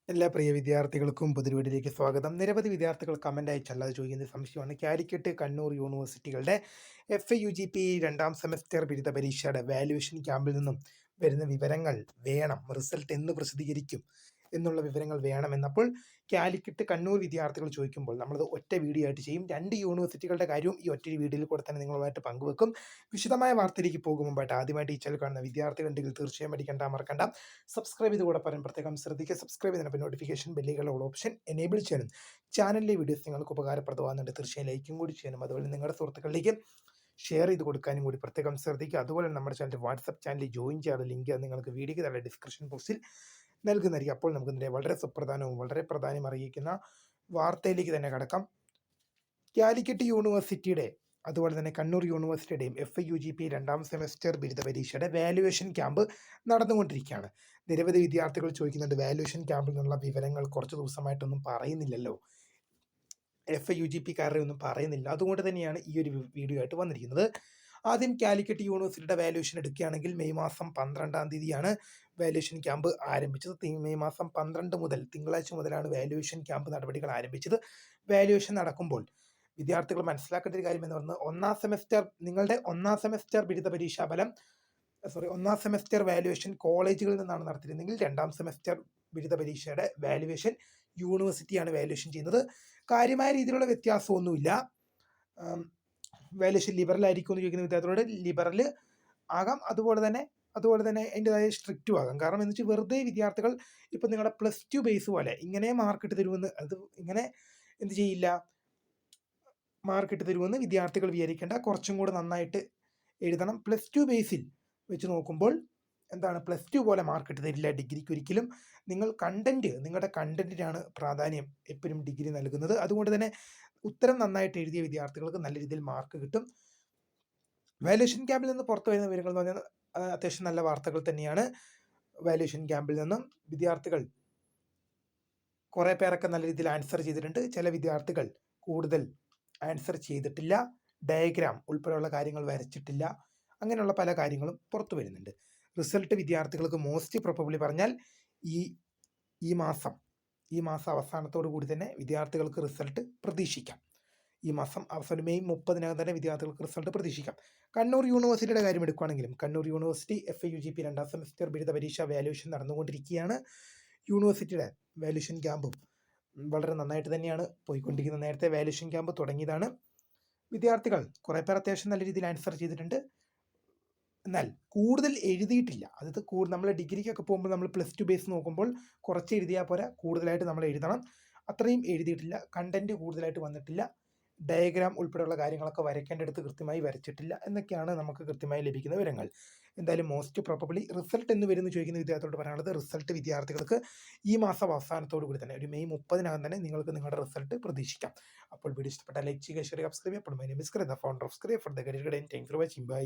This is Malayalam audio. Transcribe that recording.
എല്ലാ പ്രിയ വിദ്യാർത്ഥികൾക്കും പുതുവീടിലേക്ക് സ്വാഗതം. നിരവധി വിദ്യാർത്ഥികൾ കമൻ്റ് അയച്ചല്ലാതെ ചോദിക്കുന്ന സംശയമാണ് കാലിക്കറ്റ്, കണ്ണൂർ യൂണിവേഴ്സിറ്റികളുടെ FAUGP രണ്ടാം സെമസ്റ്റർ ബിരുദ പരീക്ഷയുടെ വാല്യുവേഷൻ ക്യാമ്പിൽ നിന്നും വരുന്ന വിവരങ്ങൾ വേണം. റിസൾട്ട് എന്ന് പ്രസിദ്ധീകരിക്കും എന്നുള്ള വിവരങ്ങൾ വേണമെന്നപ്പോൾ കാലിക്കറ്റ്, കണ്ണൂർ വിദ്യാർത്ഥികൾ ചോദിക്കുമ്പോൾ നമ്മളത് ഒറ്റ വീഡിയോ ആയിട്ട് ചെയ്യും. രണ്ട് യൂണിവേഴ്സിറ്റികളുടെ കാര്യവും ഈ ഒറ്റ വീഡിയോയിൽ കൂടെ തന്നെ നിങ്ങളുമായിട്ട് പങ്കുവെക്കും. വിശദമായ വാർത്തയിലേക്ക് പോകും മുമ്പായിട്ട് ആദ്യമായിട്ട് ഈ ചാനൽ കാണുന്ന വിദ്യാർത്ഥികളുണ്ടെങ്കിൽ തീർച്ചയായും മറക്കണ്ട സബ്സ്ക്രൈബ് ചെയ്ത് കൂടെ പറയാൻ പ്രത്യേകം ശ്രദ്ധിക്കുക. സബ്സ്ക്രൈബ് ചെയ്തതിനൊപ്പം നോട്ടിഫിക്കേഷൻ ബെല്ലുകളുള്ള ഓപ്ഷൻ എനേബിൾ ചെയ്യണം. ചാനലിലെ വീഡിയോസ് നിങ്ങൾക്ക് ഉപകാരപ്രദമാകുന്നുണ്ട്, തീർച്ചയായും ലൈക്കും കൂടി ചെയ്യണം. അതുപോലെ നിങ്ങളുടെ സുഹൃത്തുക്കളിലേക്ക് ഷെയർ ചെയ്ത് കൊടുക്കാനും കൂടി പ്രത്യേകം ശ്രദ്ധിക്കുക. അതുപോലെ നമ്മുടെ ചാനൽ വാട്സപ്പ് ചാനലിൽ ജോയിൻ ചെയ്യാനുള്ള ലിങ്ക് നിങ്ങൾക്ക് വീഡിയോയ്ക്ക് താഴെ ഡിസ്ക്രിപ്ഷൻ ബോക്സിൽ നൽകുന്നതായിരിക്കും. അപ്പോൾ നമുക്ക് ഇതിൻ്റെ വളരെ സുപ്രധാനവും വളരെ പ്രാധാന്യം അറിയിക്കുന്ന വാർത്തയിലേക്ക് തന്നെ കടക്കാം. കാലിക്കറ്റ് യൂണിവേഴ്സിറ്റിയുടെ അതുപോലെ തന്നെ കണ്ണൂർ യൂണിവേഴ്സിറ്റിയുടെയും FAUGP രണ്ടാം സെമസ്റ്റർ ബിരുദ പരീക്ഷയുടെ വാല്യുവേഷൻ ക്യാമ്പ് നടന്നുകൊണ്ടിരിക്കുകയാണ്. നിരവധി വിദ്യാർത്ഥികൾ ചോദിക്കുന്നുണ്ട്, വാല്യുവേഷൻ ക്യാമ്പിൽ നിന്നുള്ള വിവരങ്ങൾ കുറച്ച് ദിവസമായിട്ടൊന്നും പറയുന്നില്ലല്ലോ, FAUGPക്കാരുടെ ഒന്നും പറയുന്നില്ല. അതുകൊണ്ട് തന്നെയാണ് ഈ ഒരു വീഡിയോ ആയിട്ട് വന്നിരിക്കുന്നത്. ആദ്യം കാലിക്കറ്റ് യൂണിവേഴ്സിറ്റിയുടെ വാല്യുവേഷൻ എടുക്കുകയാണെങ്കിൽ മെയ് മാസം 12-ാം തീയതിയാണ് വാല്യുവേഷൻ ക്യാമ്പ് ആരംഭിച്ചത്. മെയ് മാസം 12 മുതൽ തിങ്കളാഴ്ച മുതലാണ് വാല്യുവേഷൻ ക്യാമ്പ് നടപടികൾ ആരംഭിച്ചത്. വാല്യുവേഷൻ നടക്കുമ്പോൾ വിദ്യാർത്ഥികൾ മനസ്സിലാക്കേണ്ട ഒരു കാര്യം എന്ന് പറയുന്നത്, നിങ്ങളുടെ ഒന്നാം സെമസ്റ്റർ ബിരുദ പരീക്ഷാ ഫലം ഒന്നാം സെമസ്റ്റർ വാല്യുവേഷൻ കോളേജുകളിൽ നിന്നാണ് നടത്തിയിരുന്നെങ്കിൽ രണ്ടാം സെമസ്റ്റർ ബിരുദ പരീക്ഷയുടെ വാല്യുവേഷൻ യൂണിവേഴ്സിറ്റിയാണ് വാല്യുവേഷൻ ചെയ്യുന്നത്. കാര്യമായ രീതിയിലുള്ള വ്യത്യാസമൊന്നുമില്ല. വാല്യുവേഷൻ ലിബറൽ ആയിരിക്കും എന്ന് ചോദിക്കുന്ന വിദ്യാർത്ഥികളോട് ലിബറൽ ആകാം, അതുപോലെ തന്നെ അതിൻ്റെതായ സ്ട്രിക്റ്റും ആകാം. കാരണം എന്ന് വെച്ചാൽ വെറുതെ വിദ്യാർത്ഥികൾ ഇപ്പം നിങ്ങളുടെ +2 ബേസ് പോലെ ഇങ്ങനെ മാർക്കിട്ട് തരുമെന്ന് ഇങ്ങനെ എന്ത് ചെയ്യില്ല, മാർക്കിട്ട് തരുമെന്ന് വിദ്യാർത്ഥികൾ വിചാരിക്കേണ്ട. കുറച്ചും കൂടെ നന്നായിട്ട് എഴുതണം. +2 ബേസിൽ വെച്ച് നോക്കുമ്പോൾ +2 പോലെ മാർക്കിട്ട് തരില്ല ഡിഗ്രിക്ക് ഒരിക്കലും. നിങ്ങളുടെ കണ്ടന്റിനാണ് പ്രാധാന്യം എപ്പോഴും ഡിഗ്രി നൽകുന്നത്. അതുകൊണ്ട് തന്നെ ഉത്തരം നന്നായിട്ട് എഴുതിയ വിദ്യാർത്ഥികൾക്ക് നല്ല രീതിയിൽ മാർക്ക് കിട്ടും. വാല്യുവേഷൻ ക്യാമ്പിൽ നിന്ന് പുറത്തു വരുന്ന വിവരങ്ങൾ എന്ന് പറഞ്ഞാൽ അത്യാവശ്യം നല്ല വാർത്തകൾ തന്നെയാണ്. വാല്യുവേഷൻ ക്യാമ്പിൽ നിന്നും വിദ്യാർത്ഥികൾ കുറേ പേരൊക്കെ നല്ല രീതിയിൽ ആൻസർ ചെയ്തിട്ടുണ്ട്. ചില വിദ്യാർത്ഥികൾ കൂടുതൽ ആൻസർ ചെയ്തിട്ടില്ല, ഡയഗ്രാം ഉൾപ്പെടെയുള്ള കാര്യങ്ങൾ വരച്ചിട്ടില്ല. അങ്ങനെയുള്ള പല കാര്യങ്ങളും പുറത്തു വരുന്നുണ്ട്. റിസൾട്ട് വിദ്യാർത്ഥികൾക്ക് മോസ്റ്റ് പ്രോബബ്ലി പറഞ്ഞാൽ ഈ മാസം അവസാനത്തോടു കൂടി തന്നെ വിദ്യാർത്ഥികൾക്ക് റിസൾട്ട് പ്രതീക്ഷിക്കാം. ഈ മാസം അവസാനം മെയ് 30-നകം തന്നെ വിദ്യാർത്ഥികൾക്ക് റിസൾട്ട് പ്രതീക്ഷിക്കാം. കണ്ണൂർ യൂണിവേഴ്സിറ്റിയുടെ കാര്യം എടുക്കുകയാണെങ്കിലും കണ്ണൂർ യൂണിവേഴ്സിറ്റി FAUGP രണ്ടാം സെമസ്റ്റർ ബിരുദ പരീക്ഷ വാല്യുവേഷൻ നടന്നുകൊണ്ടിരിക്കുകയാണ്. യൂണിവേഴ്സിറ്റിയുടെ വാല്യുവേഷൻ ക്യാമ്പും വളരെ നന്നായിട്ട് തന്നെയാണ് പോയിക്കൊണ്ടിരിക്കുന്നത്. നേരത്തെ വാല്യുവേഷൻ ക്യാമ്പ് തുടങ്ങിയതാണ്. വിദ്യാർത്ഥികൾ കുറേ പേർ അത്യാവശ്യം നല്ല രീതിയിൽ ആൻസർ ചെയ്തിട്ടുണ്ട്, എന്നാൽ കൂടുതൽ എഴുതിയിട്ടില്ല. അതായത് നമ്മൾ ഡിഗ്രിക്കൊക്കെ പോകുമ്പോൾ നമ്മൾ +2 ബേസ് നോക്കുമ്പോൾ കുറച്ച് എഴുതിയാൽ പോരാ, കൂടുതലായിട്ട് നമ്മൾ എഴുതണം. അത്രയും എഴുതിയിട്ടില്ല. കണ്ടന്റ് കൂടുതലായിട്ട് വന്നിട്ടില്ല. ഡയഗ്രാം ഉൾപ്പെടെയുള്ള കാര്യങ്ങളൊക്കെ വരയ്ക്കേണ്ടടുത്ത് കൃത്യമായി വരച്ചിട്ടില്ല എന്നൊക്കെയാണ് നമുക്ക് കൃത്യമായി ലഭിക്കുന്ന വിവരങ്ങൾ. എന്തായാലും മോസ്റ്റ് പ്രോബബ്ലി റിസൾട്ട് എന്ന് വരുന്നു ചോദിക്കുന്ന വിദ്യാർത്ഥികളോട് പറയാനുള്ളത്, റിസൾട്ട് വിദ്യാർത്ഥികൾക്ക് ഈ മാസം അവസാനത്തോടു കൂടി തന്നെ ഒരു മെയ് 30-നകം തന്നെ നിങ്ങൾക്ക് നിങ്ങളുടെ റിസൾട്ട് പ്രതീക്ഷിക്കാം. അപ്പോൾ വീഡിയോ ഇഷ്ടപ്പെട്ടാൽ ലൈക്ക് ചെയ്യുക, ഷെയർ ചെയ്യുക, സബ്സ്ക്രൈബ് ചെയ്യുക. അപ്പോൾ my name is Kritha, founder of സ്ക്രിയ for the career guide. Thanks for watching. By.